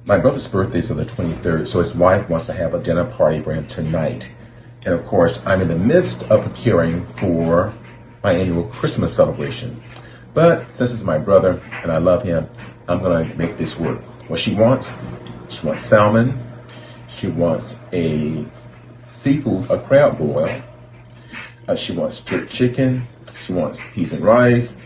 My brother's birthday is on the 23rd, so his wife wants to have a dinner party for him tonight. And of course, I'm in the midst of preparing for my annual Christmas celebration. But since it's my brother and I love him, I'm gonna make this work. What she wants salmon, she wants a crab boil, she wants jerk chicken, she wants peas and rice,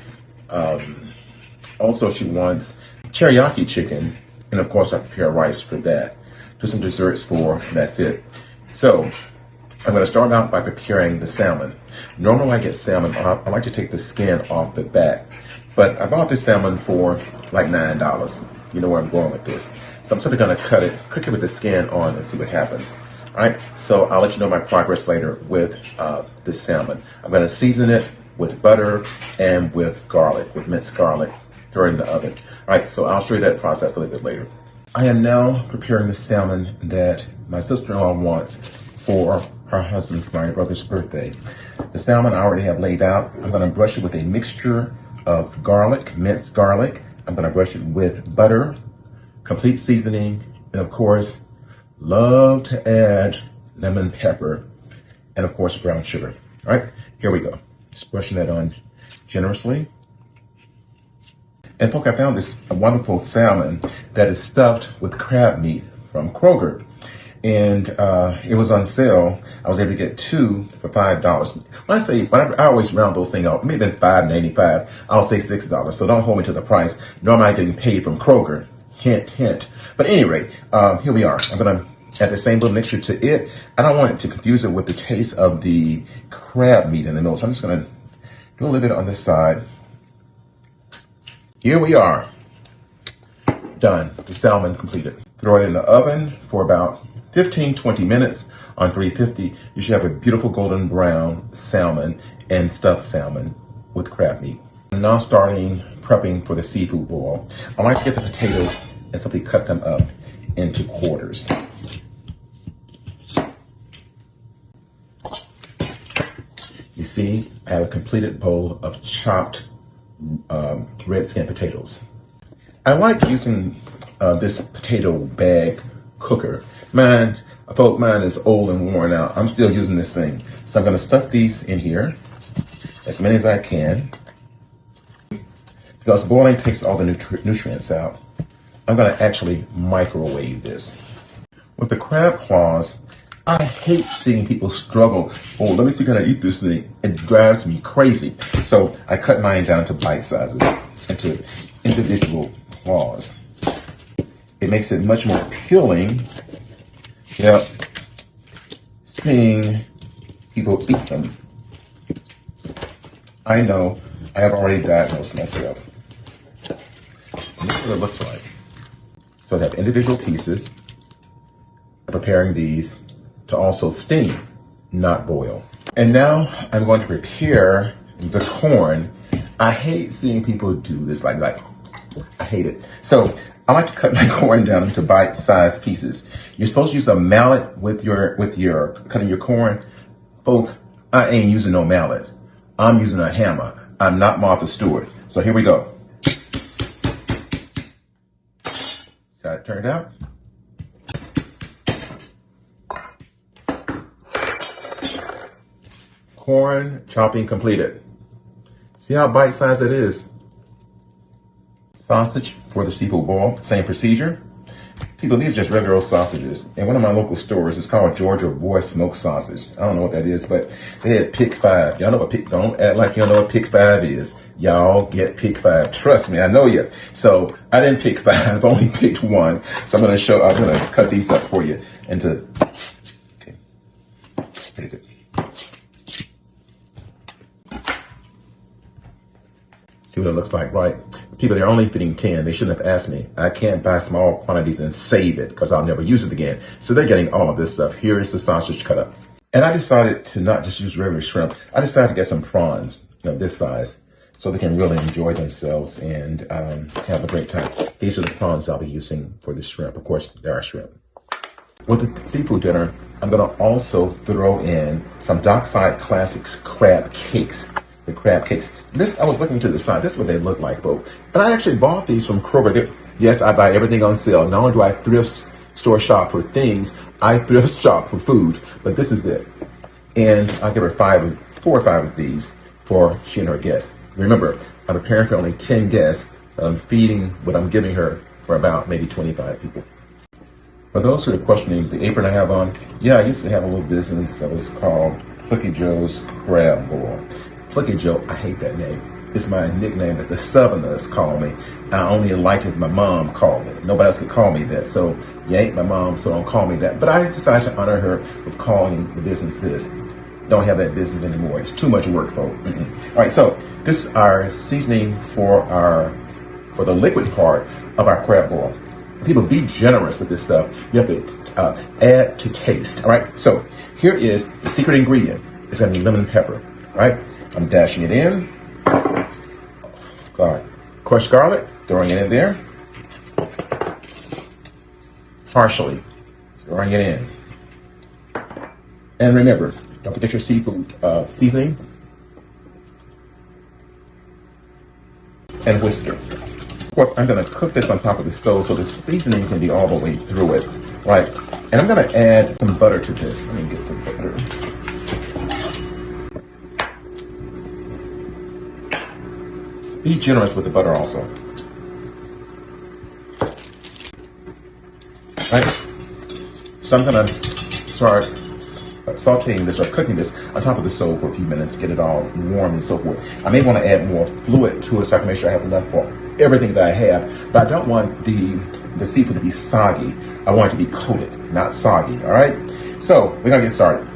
also she wants teriyaki chicken, and of course I prepare rice for that. Do some desserts for, that's it. So I'm going to start out by preparing the salmon. Normally when I get salmon, I like to take the skin off the back, but I bought this salmon for like $9. You know where I'm going with this. So I'm simply going to cook it with the skin on and see what happens. All right, so I'll let you know my progress later with this salmon. I'm going to season it with butter and with garlic, with minced garlic, throw it in the oven. All right, so I'll show you that process a little bit later. I am now preparing the salmon that my sister-in-law wants for her husband's, my brother's birthday. The salmon I already have laid out. I'm going to brush it with a mixture of garlic, minced garlic. I'm going to brush it with butter, complete seasoning, and of course, love to add lemon pepper, and of course, brown sugar. All right, here we go. Just brushing that on generously. And folks, I found this wonderful salmon that is stuffed with crab meat from Kroger. And it was on sale. I was able to get 2 for $5. I always round those things out. It may have been $5.95. I'll say $6. So don't hold me to the price. Nor am I getting paid from Kroger. Hint, hint. But at any rate, here we are. I'm going to add the same little mixture to it. I don't want it to confuse it with the taste of the crab meat in the middle. So I'm just going to do a little bit on this side. Here we are. Done. The salmon completed. Throw it in the oven for about 15-20 minutes on 350. You should have a beautiful golden brown salmon and stuffed salmon with crab meat. I'm now starting prepping for the seafood boil. I like to get the potatoes and simply cut them up into quarters. You see, I have a completed bowl of chopped red skin potatoes. I like using this potato bag cooker. Mine is old and worn out. I'm still using this thing. So I'm going to stuff these in here, as many as I can. Because boiling takes all the nutrients out. I'm going to actually microwave this. With the crab claws, I hate seeing people struggle. Oh, let me see, can I eat this thing? It drives me crazy. So I cut mine down to bite sizes, into individual claws. It makes it much more appealing. Yep. Seeing people eat them. I know, I have already diagnosed myself. And this is what it looks like. So I have individual pieces. I'm preparing these to also steam, not boil. And now I'm going to prepare the corn. I hate seeing people do this like I hate it. So I like to cut my corn down into bite-sized pieces. You're supposed to use a mallet with your cutting your corn. Folk, I ain't using no mallet. I'm using a hammer. I'm not Martha Stewart. So here we go. See how it turned out? Corn chopping completed. See how bite-sized it is? Sausage for the seafood boil, same procedure. People, these are just regular old sausages. In one of my local stores, it's called Georgia Boy Smoked Sausage. I don't know what that is, but they had Pick 5. Y'all know what don't act like you don't know what Pick 5 is. Y'all get Pick 5. Trust me, I know you. So I didn't pick 5, I only picked 1. So I'm gonna cut these up for you into, okay, pretty good. See what it looks like, right? People, they're only fitting 10. They shouldn't have asked me. I can't buy small quantities and save it because I'll never use it again. So they're getting all of this stuff. Here is the sausage cut up. And I decided to not just use regular shrimp. I decided to get some prawns, this size, so they can really enjoy themselves and have a great time. These are the prawns I'll be using for the shrimp. Of course, there are shrimp. With the seafood dinner, I'm going to also throw in some Dockside Classics crab cakes. The crab cakes. This, I was looking to the side. This is what they look like, folks. But I actually bought these from Kroger. Yes, I buy everything on sale. Not only do I thrift store shop for things, I thrift shop for food. But this is it. And I'll give her 4 or 5 of these for she and her guests. Remember, I'm preparing for only 10 guests. I'm feeding what I'm giving her for about maybe 25 people. For those who are questioning the apron I have on, yeah, I used to have a little business that was called Plucky Joe's Crab Boil. Plucky Joe, I hate that name. It's my nickname that the Southerners call me. I only liked it my mom called me. Nobody else could call me that. So you ain't my mom, so don't call me that. But I decided to honor her with calling the business this. Don't have that business anymore. It's too much work, folks. All right, so this is our seasoning for the liquid part of our crab boil. People, be generous with this stuff. You have to add to taste. All right, so here is the secret ingredient. It's gonna be lemon pepper. All right, I'm dashing it in. Crushed garlic, throwing it in there. Partially throwing it in. And remember, don't forget your seafood seasoning and whisker. Of course, I'm going to cook this on top of the stove so the seasoning can be all the way through it, right? And I'm going to add some butter to this. Let me get the butter. Be generous with the butter also. Right? So I'm going to start sauteing this or cooking this on top of the stove for a few minutes, get it all warm and so forth. I may want to add more fluid to it so I can make sure I have enough for everything that I have, but I don't want the seafood to be soggy. I want it to be coated, not soggy, all right? So we're gonna get started.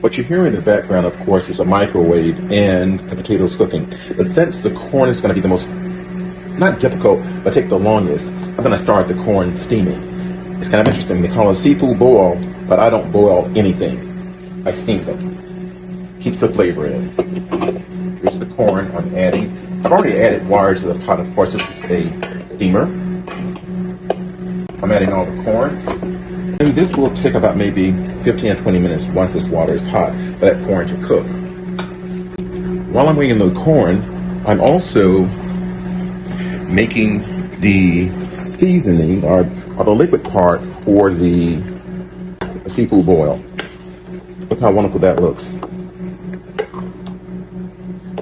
What you hear in the background, of course, is a microwave and the potatoes cooking. But since the corn is gonna be the most, not difficult, but take the longest, I'm gonna start the corn steaming. It's kind of interesting, they call it a seafood boil, but I don't boil anything. I steam them. Keeps the flavor in. Here's the corn I'm adding. I've already added water to the pot. Of course, this is a steamer. I'm adding all the corn. And this will take about maybe 15 or 20 minutes once this water is hot for that corn to cook. While I'm waiting the corn, I'm also making the seasoning or the liquid part for the seafood boil. Look how wonderful that looks.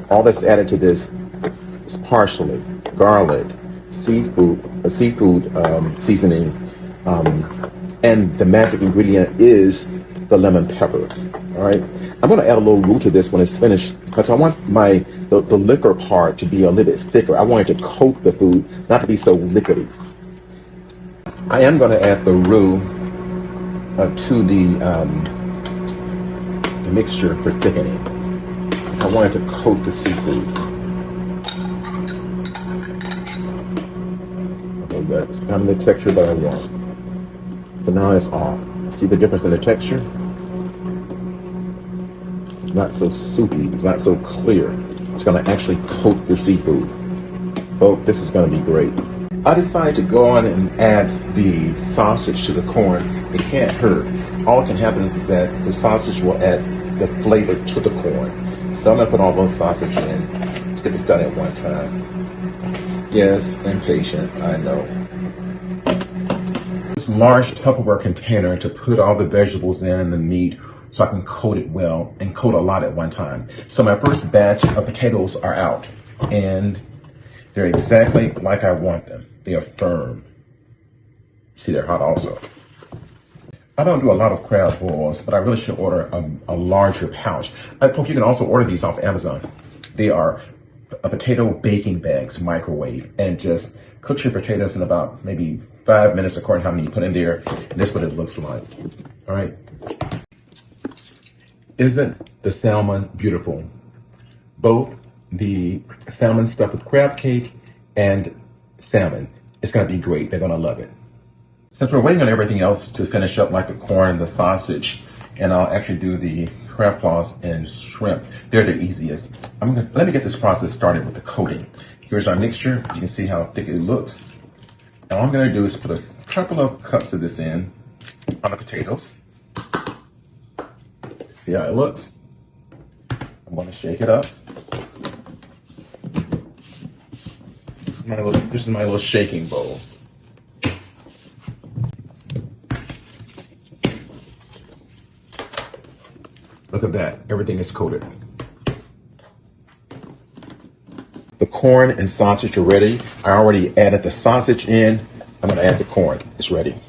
All that's added to this is parsley, garlic, seafood seasoning, and the magic ingredient is the lemon pepper. All right, I'm going to add a little roux to this when it's finished because I want the liquor part to be a little bit thicker. I want it to coat the food, not to be so liquidy. I am going to add the roux to the mixture for thickening. So I wanted to coat the seafood. Okay, that's kind of the texture that I want. So now it's off. See the difference in the texture? It's not so soupy. It's not so clear. It's going to actually coat the seafood. Folks, this is going to be great. I decided to go on and add the sausage to the corn. It can't hurt. All that can happen is that the sausage will add the flavor to the corn. So I'm going to put all those sausage in. Let's get this done at one time. Yes, impatient, I know. This large Tupperware container to put all the vegetables in and the meat so I can coat it well and coat a lot at one time. So my first batch of potatoes are out and they're exactly like I want them. They are firm. See, they're hot also. I don't do a lot of crab boils, but I really should order a larger pouch. Folks, you can also order these off Amazon. They are potato baking bags, microwave, and just cook your potatoes in about maybe 5 minutes according to how many you put in there. And this is what it looks like. All right. Isn't the salmon beautiful? Both the salmon stuffed with crab cake and salmon. It's going to be great. They're going to love it. Since we're waiting on everything else to finish up, like the corn and the sausage, and I'll actually do the crab claws and shrimp. They're the easiest. Let me get this process started with the coating. Here's our mixture. You can see how thick it looks. And all I'm going to do is put a couple of cups of this in on the potatoes. See how it looks? I'm going to shake it up. This is my little shaking bowl. Look at that. Everything is coated. The corn and sausage are ready. I already added the sausage in. I'm going to add the corn. It's ready.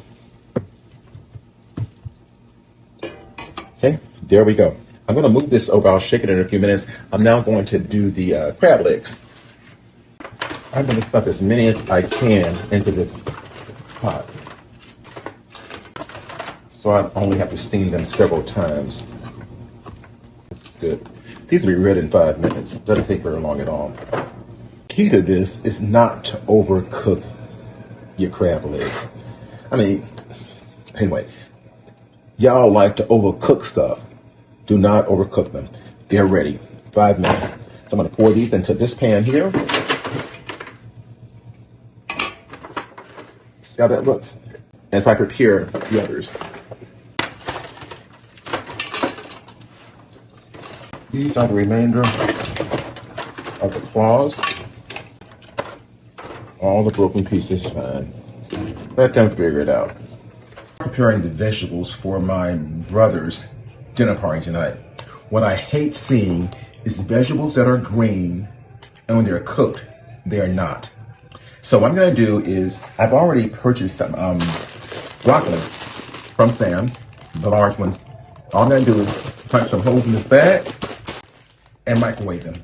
Okay, there we go. I'm going to move this over. I'll shake it in a few minutes. I'm now going to do the crab legs. I'm going to stuff as many as I can into this pot. So I only have to steam them several times. This is good. These will be ready in 5 minutes. Doesn't take very long at all. Key to this is not to overcook your crab legs. I mean, anyway, y'all like to overcook stuff. Do not overcook them. They're ready. 5 minutes. So I'm going to pour these into this pan here. See how that looks as I prepare the others. These are the remainder of the claws. All the broken pieces, fine. Let them figure it out. Preparing the vegetables for my brother's dinner party tonight. What I hate seeing is vegetables that are green, and when they're cooked, they're not. So what I'm going to do is, I've already purchased some broccoli from Sam's, the large ones. All I'm going to do is punch some holes in this bag and microwave them.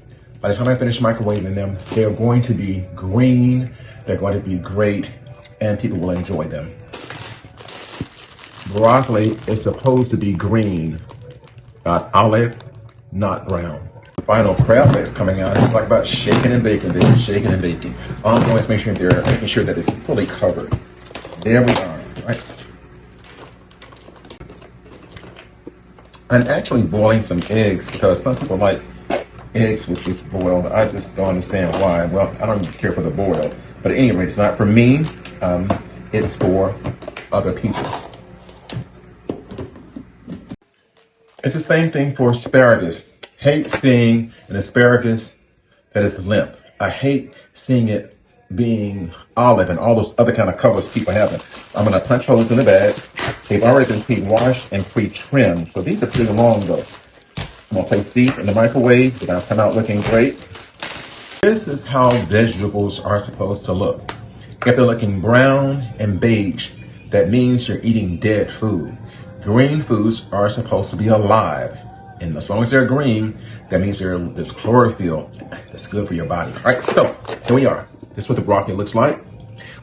By the time I finish microwaving them, they're going to be green, they're going to be great, and people will enjoy them. Broccoli is supposed to be green, not olive, not brown. The final crab legs coming out. It's like about shaking and baking, baby, shaking and baking. All I'm doing is making sure that it's fully covered. There we are, right? I'm actually boiling some eggs because some people like eggs with this boiled. I just don't understand why. Well, I don't care for the boil. But at any rate, it's not for me. It's for other people. It's the same thing for asparagus. Hate seeing an asparagus that is limp. I hate seeing it being olive and all those other kind of colors people have it. I'm going to punch holes in the bag. They've already been pre-washed and pre-trimmed. So these are pretty long though. I'm going to place these in the microwave. They're going to come out looking great. This is how vegetables are supposed to look. If they're looking brown and beige, that means you're eating dead food. Green foods are supposed to be alive. And as long as they're green, that means there's chlorophyll that's good for your body. All right, so here we are. This is what the broccoli looks like.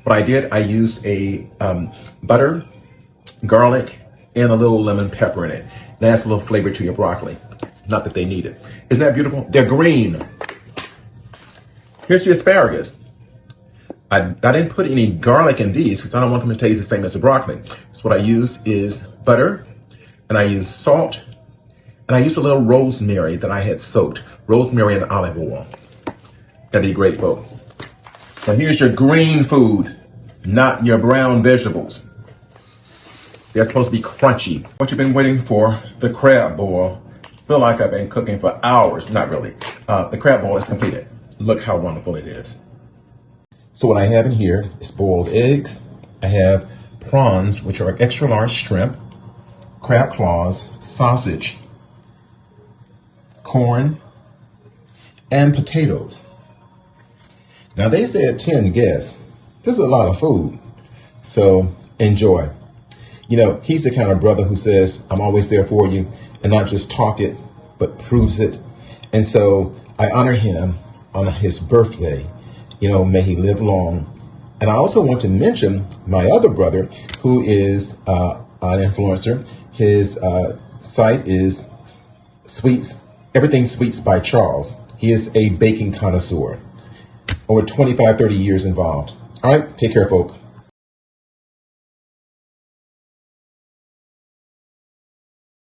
What I did, I used a butter, garlic, and a little lemon pepper in it. It adds a little flavor to your broccoli. Not that they need it. Isn't that beautiful? They're green. Here's your asparagus. I didn't put any garlic in these because I don't want them to taste the same as the broccoli. So what I use is butter, and I use salt, and I used a little rosemary that I had soaked. Rosemary and olive oil. That'd be great, folks. So here's your green food, not your brown vegetables. They're supposed to be crunchy. What you've been waiting for, the crab boil. Feel like I've been cooking for hours. Not really. The crab boil is completed. Look how wonderful it is. So what I have in here is boiled eggs. I have prawns, which are extra large shrimp, crab claws, sausage, corn, and potatoes. Now they said 10 guests. This is a lot of food. So enjoy. You know, he's the kind of brother who says, I'm always there for you, and not just talk it, but proves it. And so I honor him on his birthday. You know, may he live long. And I also want to mention my other brother, who is an influencer. His site is Everything Sweets by Charles. He is a baking connoisseur. Over 25, 30 years involved. All right, take care, folks.